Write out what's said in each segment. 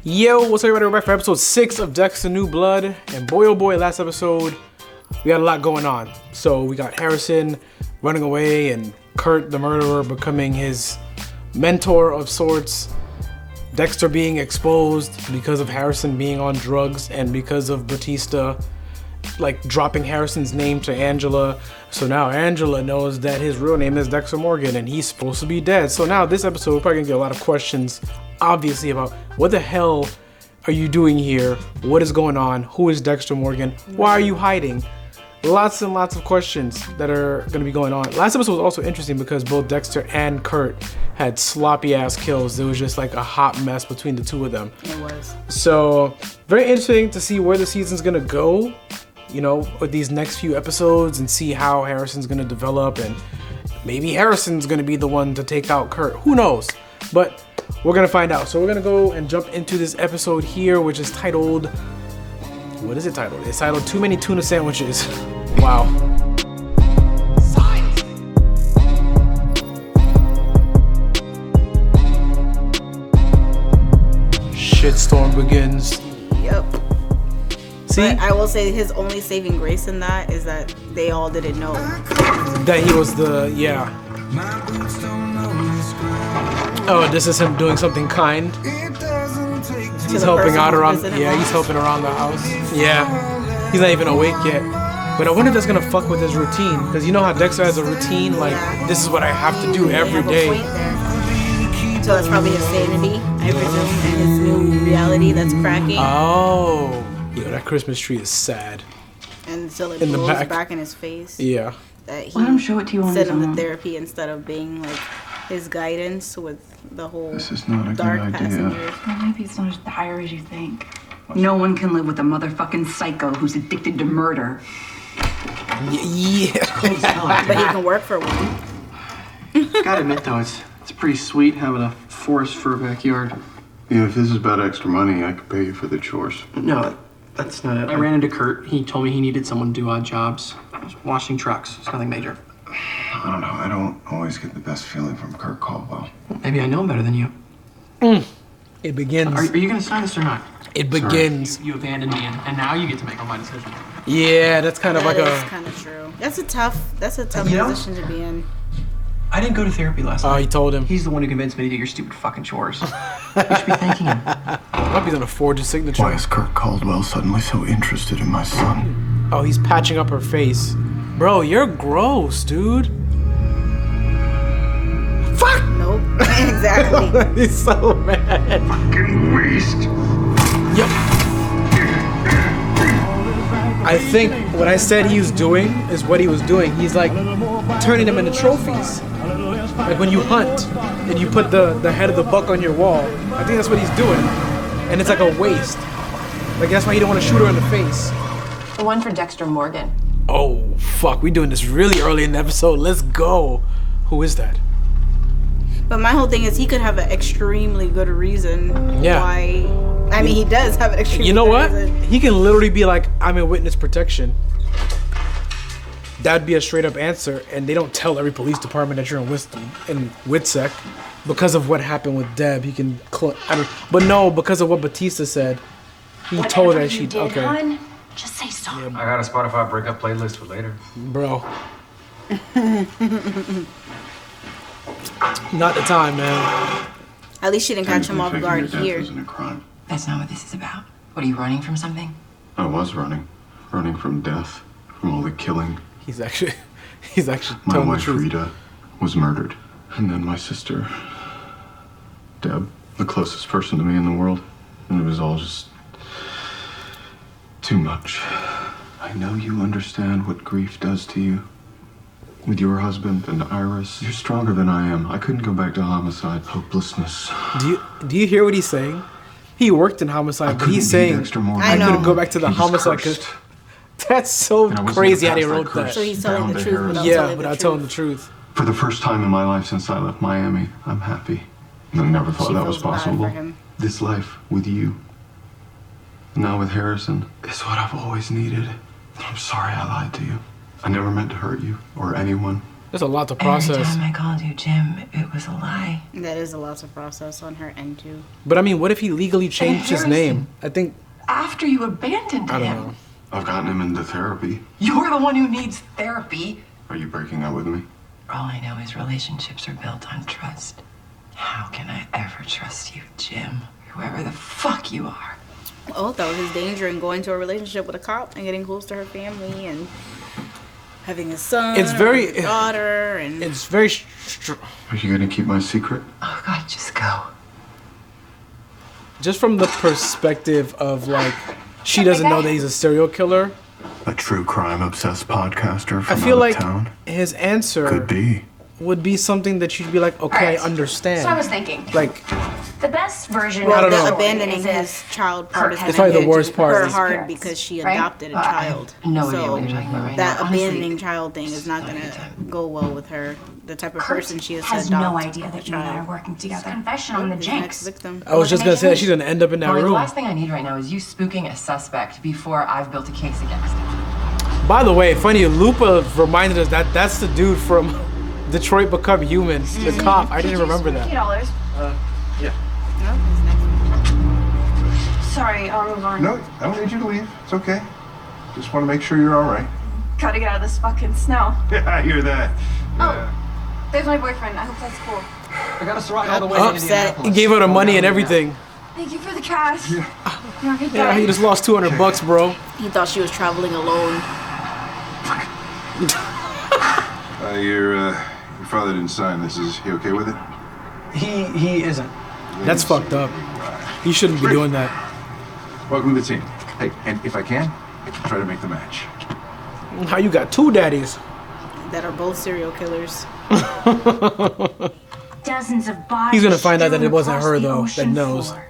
Yo, what's up everybody? We're back for episode 6 of Dexter New Blood. And boy oh boy, last episode, we got a lot going on. So we got Harrison running away and Kurt the murderer becoming his mentor of sorts. Dexter being exposed because of Harrison being on drugs and because of Batista like dropping Harrison's name to Angela. So now Angela knows that his real name is Dexter Morgan and he's supposed to be dead. So now this episode we're probably gonna get a lot of questions, obviously, about what the hell are you doing here? What is going on? Who is Dexter Morgan? Why are you hiding? Lots and lots of questions that are going to be going on. Last episode was also interesting because both Dexter and Kurt had sloppy ass kills. It was just like a hot mess between the two of them. It was. So very interesting to see where the season's going to go, you know, with these next few episodes and see how Harrison's going to develop, and maybe Harrison's going to be the one to take out Kurt. Who knows? But we're going to find out. So we're going to go and jump into this episode here, which is titled... What is it titled? It's titled Too Many Tuna Sandwiches. Wow. Science. Shitstorm begins. Yep. See? But I will say his only saving grace in that is that they all didn't know that he was the, yeah. Oh, this is him doing something kind. He's helping out around, yeah, he's helping around the house. Yeah, he's not even awake yet. But I wonder if that's gonna fuck with his routine, because you know how Dexter has a routine, like, this is what I have to do every day. So that's probably his sanity, I presume, and his new reality that's cracking. Oh, yo, that Christmas tree is sad. And so it blows back in his face. Yeah. That he sent him to therapy instead of being like his guidance with the whole dark passengers. Well, maybe it's not as dire as you think. No one can live with a motherfucking psycho who's addicted to murder. Yeah. But he can work for one. Gotta admit though, it's pretty sweet having a forest for a backyard. Yeah, if this is about extra money, I could pay you for the chores. No, that's not it. I ran into Kurt. He told me he needed someone to do odd jobs. I was washing trucks. It's nothing major. I don't know. I don't always get the best feeling from Kurt Caldwell. Well, maybe I know him better than you. It begins. Are you going to sign this or not? It begins. You abandoned me, and now you get to make all my decisions. Yeah, that's kind of like That's kind of true. That's a tough position to be in. I didn't go to therapy last night. Oh, he told him. He's the one who convinced me to do your stupid fucking chores. You should be thanking him. Might be gonna forge his signature. Why is Kurt Caldwell suddenly so interested in my son? Oh, he's patching up her face. Bro, you're gross, dude. Fuck! Nope. Exactly. He's so mad. Fucking waste. Yep. I think what I said he was doing is what he was doing. He's like turning them into trophies. Like when you hunt and you put the head of the buck on your wall. I think that's what he's doing. And it's like a waste. Like that's why he don't want to shoot her in the face. The one for Dexter Morgan. Oh, fuck. We doing this really early in the episode. Let's go. Who is that? But my whole thing is he could have an extremely good reason why. I mean, he does have an extremely You know good what? reason. He can literally be like, I'm in witness protection. That'd be a straight up answer. And they don't tell every police department that you're in WITSEC. Because of what happened with Deb, he can... But no, because of what Batista said. He told her she... Okay. Hon, just say sorry. I got a Spotify breakup playlist for later. Bro. Not the time, man. At least she didn't catch him off guard here. Wasn't a crime. That's not what this is about. What, are you running from something? I was running from death, from all the killing. He's actually My telling the wife truth. Rita was murdered, and then my sister, Deb, the closest person to me in the world, and it was all just too much. I know you understand what grief does to you. With your husband and Iris, you're stronger than I am. I couldn't go back to homicide. Hopelessness. Do you hear what he's saying? He worked in homicide, but he's saying I couldn't go back to the homicide because that's so crazy how they wrote that. So he's telling the truth without telling the truth. For the first time in my life since I left Miami, I'm happy. I never thought that was possible. This life with you, now with Harrison, is what I've always needed. I'm sorry I lied to you. I never meant to hurt you or anyone. That's a lot to process. Every time I called you Jim, it was a lie. That is a lot to process on her end too. But I mean, what if he legally changed his name? I think. After you abandoned I don't him. know. I've gotten him into therapy. You're the one who needs therapy. Are you breaking up with me? All I know is relationships are built on trust. How can I ever trust you, Jim? Whoever the fuck you are. Oh, that was his danger in going to a relationship with a cop and getting close to her family and having a son. It's very or a daughter and. It's very. Are you gonna keep my secret? Oh God, just go. Just from the perspective of like, she doesn't know that he's a serial killer. A true crime obsessed podcaster from I feel out like of town? his answer Could be. would be something that you'd be like, okay, Alright, I understand. So I was thinking. Like, The best version I Well, don't the know. abandoning is if his child part is It's probably the worst part. her is- hard parents, because she right? adopted a I child. have no idea so what you're talking about right that now. Honestly, abandoning child thing is not gonna go well with her. The type of Kurt person she is has to adopt no idea that you and I are working together. Confession on the his next jinx. victim. I was just gonna say that she's gonna end up in that Molly, the room. last thing I need right now is you spooking a suspect before I've built a case against him. By the way, funny, Lupa reminded us that that's the dude from Detroit Become Human, the cop. I didn't remember that. $50. Yeah. No, his next Sorry, I'll move on. No, I don't need you to leave. It's okay. Just want to make sure you're all right. Gotta get out of this fucking snow. Yeah, I hear that. Oh, there's my boyfriend. I hope that's cool. I got us right all the way Oh, to upset. Indianapolis. He gave her the money and everything. Thank you for the cash. You're a good Yeah, guy. he just lost $200, bro. He thought she was traveling alone. Your father didn't sign this. Is he okay with it? He isn't. That's fucked up. He shouldn't be doing that. Welcome to the team. Hey, and if I can, try to make the match. How you got two daddies? That are both serial killers. Dozens of bodies. He's gonna find out that it strewn wasn't across her, the though, ocean that knows. floor.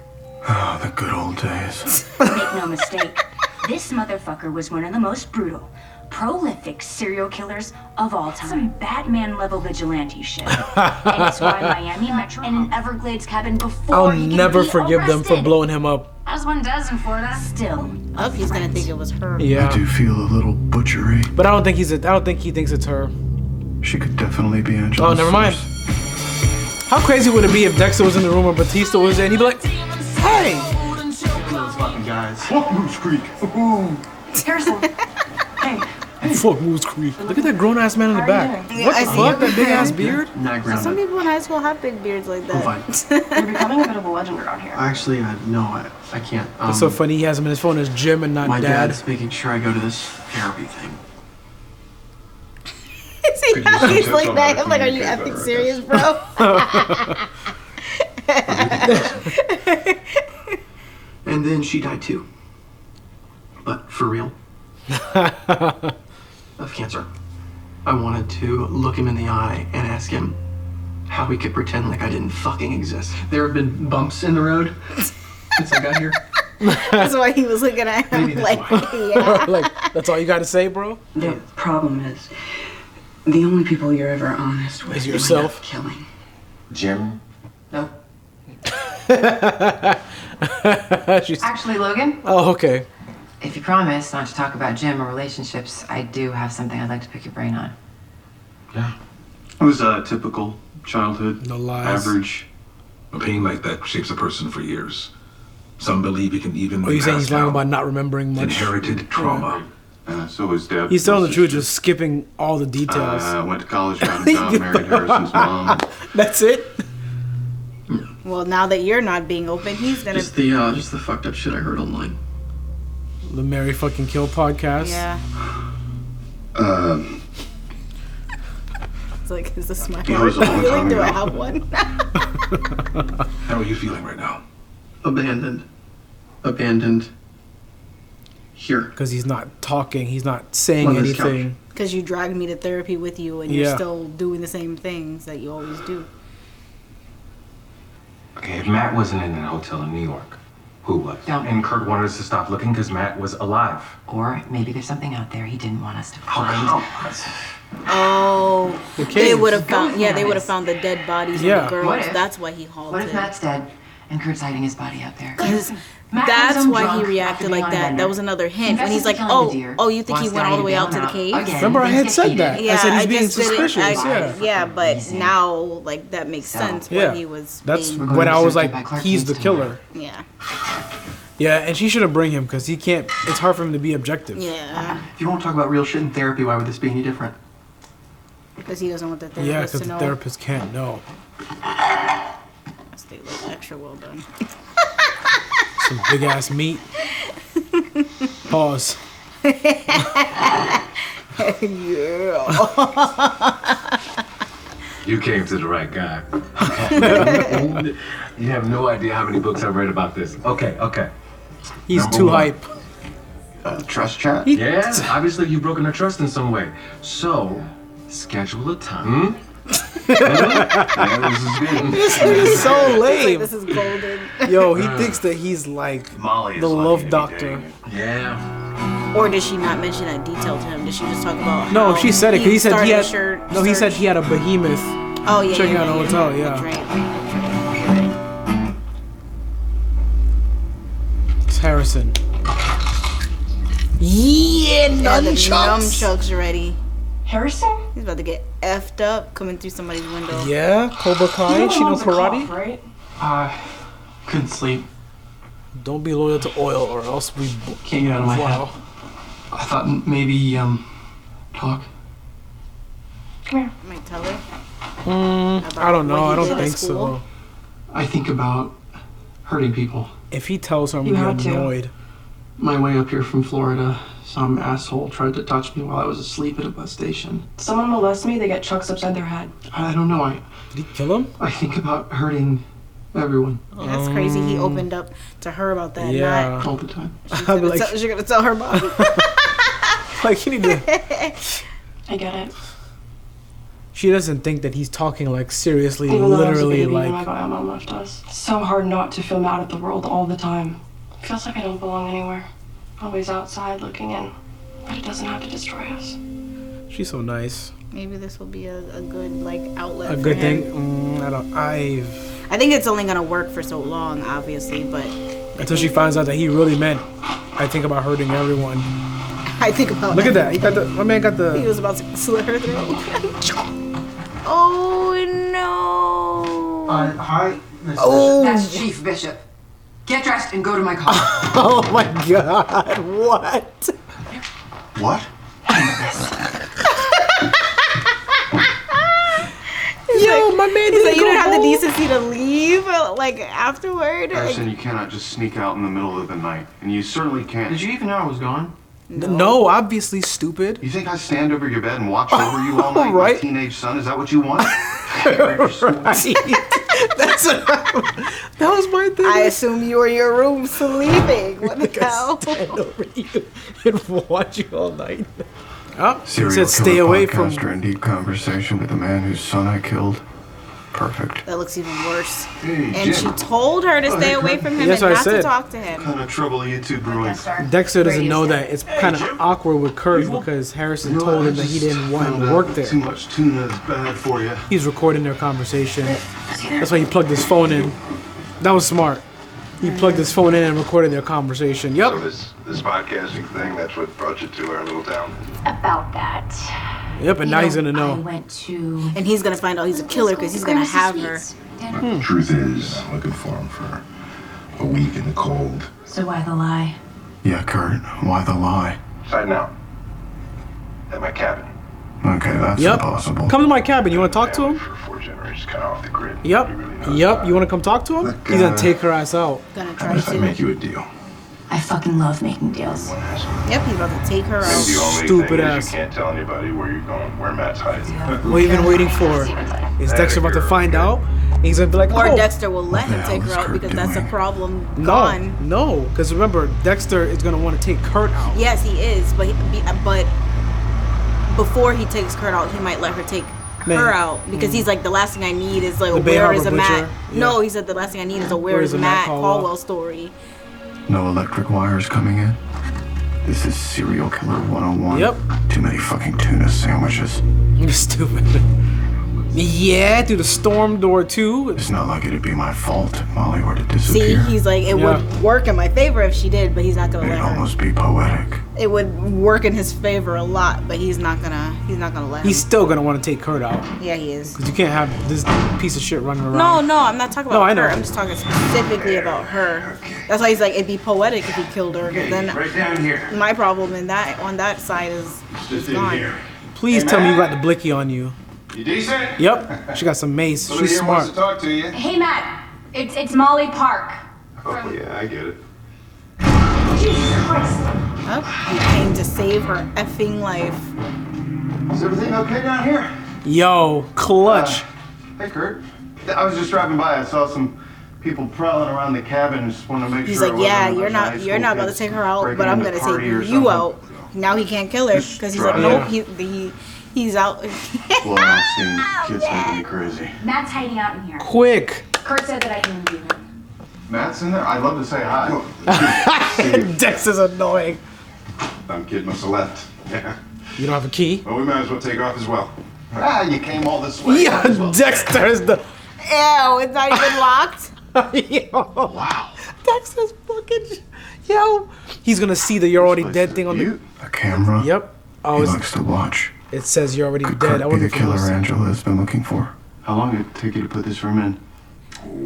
Oh, the good old days. Make no mistake, this motherfucker was one of the most brutal, prolific serial killers of all time. Some Batman-level vigilante shit. And it's why Miami Metro in an Everglades cabin before I'll he can never be forgive them for arrested. blowing him up. As one does in Florida. Still, Oh, he's gonna think it was her. Yeah, I do feel a little butchery. but I don't think he thinks it's her. She could definitely be Angela. Oh, never mind. How crazy would it be if Dexter was in the room or Batista was there and he'd be like, hey! Those fucking guys. Fuck Moose Creek. Ooh. Harrison. Hey. Fuck Moose Creek. Look at that grown-ass man in the back. What I the see fuck? him. That big-ass beard? Not Some grounded. people in high school have big beards like that. You're becoming a bit of a legend around here. Actually, no, I can't. It's so funny he has him in his phone as Jim and not My Dad. dad's making sure I go to this therapy thing. See how he's like that? I'm like, are you effing serious, bro? And then she died too. But for real. Of cancer. I wanted to look him in the eye and ask him how he could pretend like I didn't fucking exist. There have been bumps in the road since I got here. That's why he was looking at him Maybe that's like, yeah. Like, that's all you gotta say, bro? The problem is, the only people you're ever honest with Is you yourself. end up killing. Jim. Nope. She's, Actually, Logan, oh, okay. if you promise not to talk about Jim or relationships, I do have something I'd like to pick your brain on. Yeah. It was a typical childhood. No lies. Average. A pain like that shapes a person for years. Some believe it can even Oh, be you saying he's passed lying down. about not remembering much? Inherited trauma. So his dad. He's telling the was truth, sister. just skipping all the details. Went to college out of town, married Harrison's mom. That's it? Well, now that you're not being open, he's gonna. Just the fucked up shit I heard online. The Mary fucking Kill podcast. Yeah. It's like, is this my He was a long feeling? time Do I ago. have one? How are you feeling right now? Abandoned. Here. Because he's not talking, he's not saying On this anything. Because you dragged me to therapy with you, and Yeah. you're still doing the same things that you always do. Okay, if Matt wasn't in that hotel in New York, who was? Don't. And Kurt wanted us to stop looking because Matt was alive. Or maybe there's something out there he didn't want us to Oh, find. come on. Oh, The they kids. would have found. Ghost Yeah, they man would have is- found the dead bodies Yeah. of the What girls. if- That's why he hauled What if it. Matt's dead and Kurt's hiding his body out there? Because That's why he reacted like that. That was another hint. And he's like, oh, you think he went all the way out to the cave? Remember, I had said that. Yeah, I said he's being just didn't- suspicious. Yeah, but now, like, that makes sense. Yeah. When he was That's being- when I was like, he's the killer. Yeah. Yeah, and she shouldn't bring him because he can't. It's hard for him to be objective. Yeah. If you won't talk about real shit in therapy, why would this be any different? Because he doesn't want the Yeah, therapist because to the know. therapist can't know. That's the extra well done. Some big ass meat. Pause. You came to the right guy. You have no idea how many books I've read about this. Okay. He's Number too one. hype. Trust chat? Yeah, obviously you've broken her trust in some way. So, schedule a time. This is so lame. This is golden. Yo, he thinks that he's like the love doctor. Yeah. Or did she not mention that detail to him? Did she just talk about? No, how she said it because he said he had. started No, he said he had a behemoth. Oh yeah. checking yeah, out a yeah, hotel. That's Yeah. right. It's Harrison. Yeah, the nunchucks. nunchucks ready. Harrison? He's about to get effed up coming through somebody's window. Yeah, Cobra Kai. She knows karate. Right? Couldn't sleep. Don't be loyal to oil, or else we Can't get out of my head. I thought maybe, talk. Come here. Might tell her. I don't know. what he I don't did at think so. school. I think about hurting people. If he tells her, I'm You gonna had be to. annoyed. My way up here from Florida, some asshole tried to touch me while I was asleep at a bus station. Someone molests me, they get chucks upside their head. I don't know. Did he kill him? I think about hurting everyone That's crazy. He opened up to her about that. Yeah. Not, all the time. she's gonna tell her about it. Like you need to. I get it. She doesn't think that he's talking like seriously, Even though I was a literally, baby when my like. mom left us. It's so hard not to feel mad at the world all the time. It feels like I don't belong anywhere. Always outside looking in. But it doesn't have to destroy us. She's so nice. Maybe this will be a good like outlet. A for good him. thing. I think it's only gonna work for so long, obviously, but until she finds out that he really meant. I think about hurting everyone. I think about. Look at that. He got the. My man got the. He was about to slit her throat. Oh no! Hi. Oh. That's Chief Bishop. Get dressed and go to my car. Oh my God! What? What? Yo, my man He's didn't like, you go don't have the home. decency to leave, like afterward. Harrison, you cannot just sneak out in the middle of the night, and you certainly can't. Did you even know I was gone? No, obviously stupid. You think I stand over your bed and watch over you all night, Right. my teenage son? Is that what you want? That's that was my thing. I assume you were in your room sleeping. What the hell? Stand over you and watch you all night. Oh, he Serial said stay killer away from. podcaster in deep conversation with the man whose son I killed. Perfect. That looks even worse. Hey, And she Jim. told her to stay away from him That's and what I not to said. talk to him. What kind of trouble are you two brewing? Dexter doesn't know that it's kind of awkward with Kurt because Harrison You know told what? him that he didn't want him Found to out work there. Too much tuna is bad for you. He's recording their conversation. That's why he plugged his phone in. That was smart. He plugged his phone in and recorded their conversation. Yep. So this podcasting thing, that's what brought you to our little town. About that. Yep, and now he's gonna I know. went to. And he's gonna find out he's a killer because he's gonna have her. The truth is, I'm looking for him for a week in the cold. So why the lie? Yeah, Kurt. Why the lie? Side now. At my cabin. Okay, that's Yep. impossible. Come to my cabin. You want to talk to him? For 4 generations, kind of off the grid. Yep. Yep. You want to come talk to him? Look, He's gonna take her ass out. Gonna How try about if I to. make you a deal? I fucking love making deals. Yep, he's about to take her out. The only Stupid thing ass. is you can't tell anybody where you're going, where Matt's hiding. What you been waiting for? Is Dexter about to find out? And he's gonna be like, Or oh, Dexter will let him the take hell her is out Kurt because that's a doing? problem gone. no, because remember, Dexter is gonna want to take Kurt out. Yes, he is, but before he takes Kurt out, he might let her take her out because he's like, the last thing I need is like, The Bay where is Harbor a Matt? Butcher? Yeah. No, he said the last thing I need is a where is Matt Caldwell story. No electric wires coming in? This is serial killer 101. Yep. Too many fucking tuna sandwiches. You're stupid. Yeah, through the storm door too. It's not like it'd be my fault if Molly were to disappear. See, he's like, it would work in my favor if she did, but he's not gonna let her. It'd almost be poetic. It would work in his favor a lot, but he's not gonna let him. He's still gonna want to take Kurt out. Yeah, he is. Cause you can't have this piece of shit running around. No, I'm not talking about I know. her. I'm just talking specifically about her. That's why he's like, it'd be poetic if he killed her. Because then right down here. my problem on that side is gone. Here. Please tell me you got the blicky on you. You decent? Yep. She got some mace. Somebody She's here wants smart. to talk to you. Hey, Matt. It's Molly Park. Oh yeah, I get it. Jesus Christ. Oh, he came to save her effing life. Is everything okay down here? Yo, clutch. Hey, Kurt. I was just driving by. I saw some people prowling around the cabin. Just wanted to make He's sure. like, yeah, you're not about to take her out, but I'm gonna take you out. Now he can't kill her because he's like, nope, he's out. Well, I'm seeing kids making me crazy. Matt's hiding out in here. Quick. Kurt said that I can interview him. Matt's in there. I'd love to say hi. Dexter's annoying. Some kid must have left. Yeah. You don't have a key? Well, we might as well take off as well. Ah, you came all this way. Yeah, Dexter's the. Ew, it's not even locked. Yo. Wow. Dexter's fucking. Yo. He's gonna see the "you're already dead" thing on the camera. Yep. He likes to watch. It says "you're already Could dead." Kurt be the killer Angela has been looking for? How long did it take you to put this room in?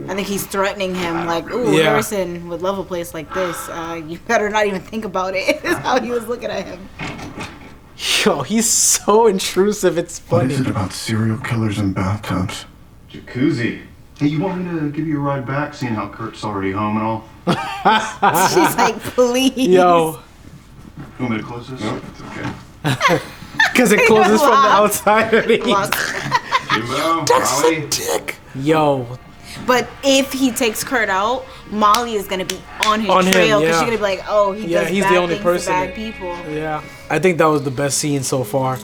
I think he's threatening him, like, ooh, Yeah. Harrison would love a place like this. You better not even think about it. Is how he was looking at him. Yo, he's so intrusive. It's What funny. is it about serial killers and bathtubs? Jacuzzi. Hey, you want me to give you a ride back, seeing how Kurt's already home and all? She's like, please. Yo. You want me to close this? No, it's okay. Because it closes from the outside. Jimbo, That's Molly. a dick. Yo. But if he takes Kurt out, Molly is gonna be on his On him, trail because yeah. she's gonna be like, oh, he does he's bad the only things person. to bad people. Yeah. I think that was the best scene so far.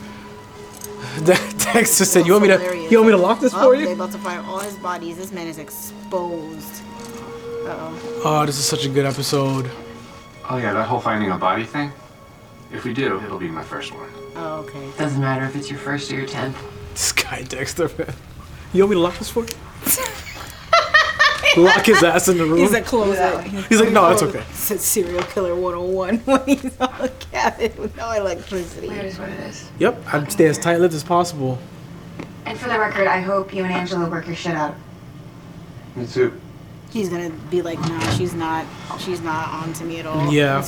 Dexter said, "You want me to lock this for you?" They're about to find all his bodies. This man is exposed. Uh-oh. Oh, this is such a good episode. Oh yeah, that whole finding a body thing? If we do, it'll be my first one. Oh, okay. Doesn't matter if it's your first or your 10th. This guy Dexter, man. You want me to lock this for you? Lock his ass in the room. He's like, close it. He's like, no, it's okay. He said serial killer 101 when he's on the cabin with no electricity. Weird is what it is. Yep, I'd stay as tight-lipped as possible. And for the record, I hope you and Angela work your shit out. Me too. He's gonna be like, no, she's not on to me at all. Yeah.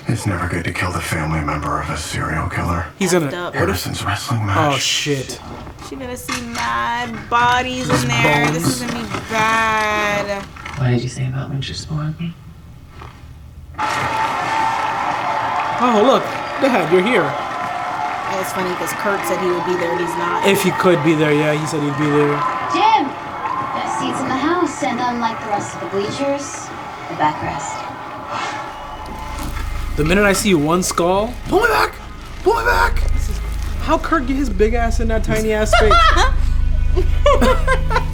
It's never good to kill the family member of a serial killer. He's gonna. Up. Harrison's wrestling match. Oh shit. She's gonna see mad bodies in there. bones. This is gonna be bad. What did you say about when she spoiled me? Oh look, Dad, you're here. And it's funny because Kurt said he would be there and he's not. If he could be there, yeah, he said he'd be there. Jim! Best seats in the house, and unlike the rest of the bleachers, the backrest. The minute I see one skull, pull me back! Pull me back! How Kurt get his big ass in that tiny ass space?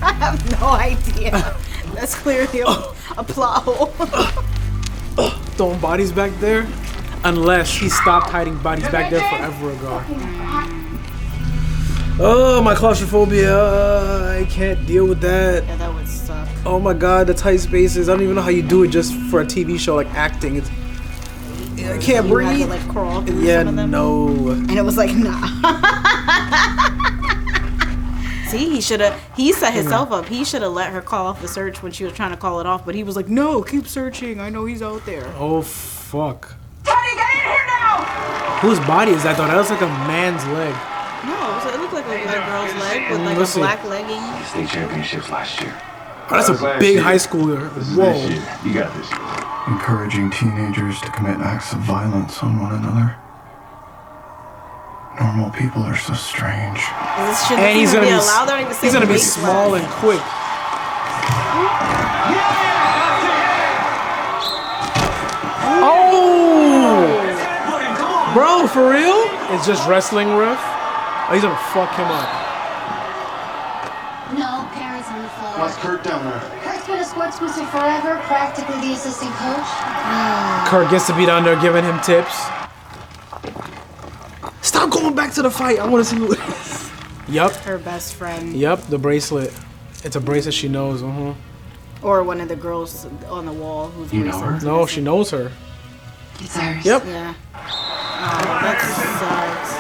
I have no idea. That's clearly a plot hole. Throwing bodies back there? Unless he stopped hiding bodies back there forever ago. Oh, my claustrophobia. I can't deal with that. Yeah, that would suck. Oh my god, the tight spaces. I don't even know how you do it just for a TV show like acting. It's, I can't You had breathe. to, like, crawl through Yeah, some of them. no. And it was like, nah. See, he set himself up. He should have let her call off the search when she was trying to call it off, but he was like, no, keep searching. I know he's out there. Oh, fuck. Tony, get in here now! Whose body is that though? That looks like a man's leg. No, it looked like a girl's leg with like Let's a see. black legging. State championships last year. Oh, that's a big high schooler. Whoa. You got this. Encouraging teenagers to commit acts of violence on one another. Normal people are so strange. And he's gonna be small and quick. Oh, bro, for real? It's just wrestling ref. Oh, he's gonna fuck him up. No, parents on the floor. Why's Kurt down there? Kurt's been a sports booster forever, practically the assistant coach. Kurt gets to be down there giving him tips. Stop going back to the fight. I want to see who. Yep. Her best friend. Yep, the bracelet. It's a bracelet she knows. Or one of the girls on the wall who's You know her? No, she knows her. It's Iris. Yep. Yeah. Oh, that sucks.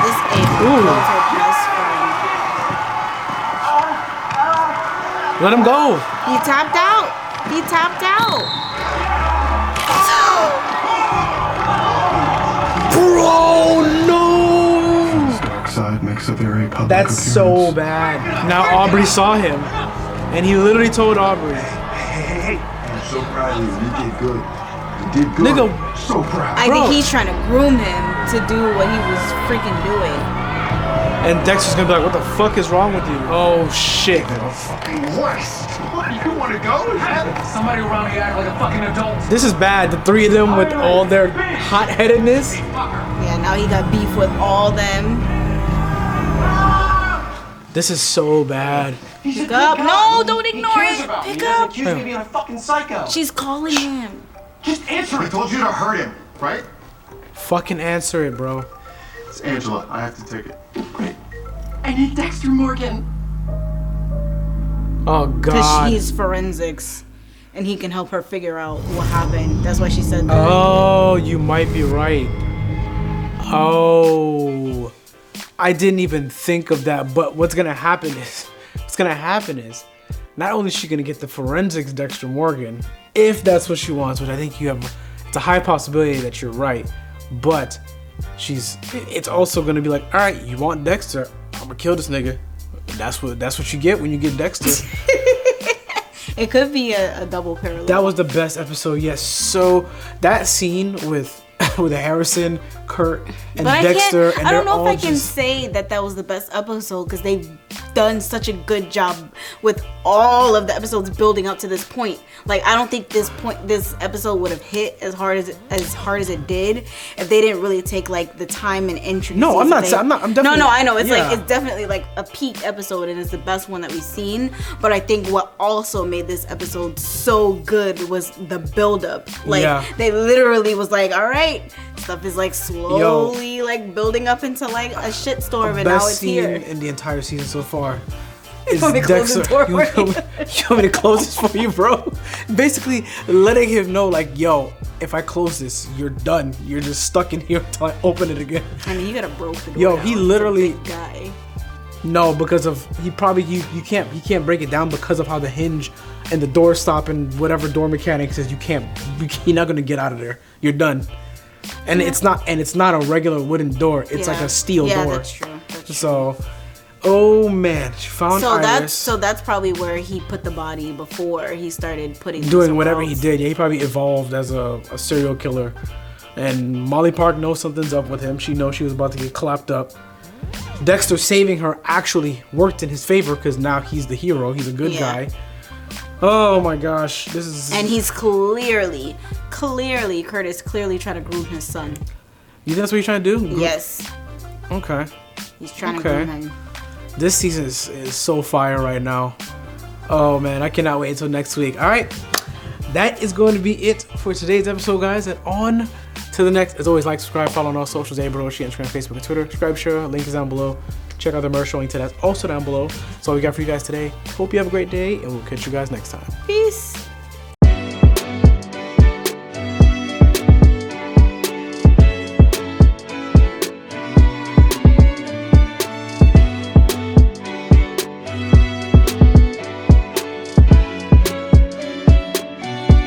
This April Ooh. was her best friend. Let him go. He tapped out. He tapped out. Bro, no. His dark side makes a very public That's appearance. so bad. Now Aubrey saw him, and he literally told Aubrey. Hey. I'm so proud of you. You did good. You did good. Nigga, so proud. I think he's trying to groom him to do what he was freaking doing. And Dexter's gonna be like, what the fuck is wrong with you? Oh shit. Fucking West. What, you want to go? Somebody around here act like a fucking adult. This is bad. The three of them with all their hot-headedness. Yeah, now he got beef with all them. This is so bad. Pick up. No, don't ignore it. Pick up. Accused me of being a fucking psycho. She's calling him. Just answer I it. told you to hurt him, right? Fucking answer it, bro. It's Angela. I have to take it. I need Dexter Morgan. Oh Because God. he's forensics. And he can help her figure out what happened. That's why she said that. Oh, you might be right. Oh, I didn't even think of that. But what's gonna happen is, not only is she gonna get the forensics Dexter Morgan, if that's what she wants, which I think it's a high possibility that you're right. But it's also gonna be like, all right, you want Dexter? I'm gonna kill this nigga. That's what you get when you get Dexter. It could be a double parallel. That was the best episode, yes. So that scene with Harrison, Kurt, and But Dexter, I don't know if I can say that was the best episode because they've done such a good job with all of the episodes building up to this point. Like I don't think this episode would have hit as hard as it did if they didn't really take like the time and intricacies. No, I'm definitely. No, I know. It's yeah. like it's definitely like a peak episode and it's the best one that we've seen. But I think what also made this episode so good was the buildup. Like Yeah. they literally was like, all right, stuff is like slowly like building up into like a shitstorm and now Best it's scene here. in the entire season so far. Is want me to close the door You want me to close this for you, bro? Basically, letting him know, like, yo, if I close this, you're done. You're just stuck in here until I open it again. I mean, you gotta broke the door. Yo, down. he He's a literally. big guy. No, because of you can't break it down because of how the hinge and the door stop and whatever door mechanic says you're not gonna get out of there. You're done. And it's not a regular wooden door. It's like a steel door. Yeah, that's true. So, oh man, she found Iris. So that's probably where he put the body before he started putting Doing whatever he did. Yeah, he probably evolved as a serial killer. And Molly Park knows something's up with him. She knows she was about to get clapped up. Dexter saving her actually worked in his favor because now he's the hero. He's a good guy. Oh my gosh, this is. And he's clearly, Kurt is clearly trying to groom his son. You think that's what he's trying to do? Yes. Okay. He's trying to groom him. This season is so fire right now. Oh man, I cannot wait until next week. All right, that is going to be it for today's episode, guys. And on to the next. As always, like, subscribe, follow on all socials, YaBoyRoshi, Instagram, Facebook, and Twitter. Subscribe, share, link is down below. Check out the merch link to that's also down below. That's all we got for you guys today. Hope you have a great day, and we'll catch you guys next time. Peace.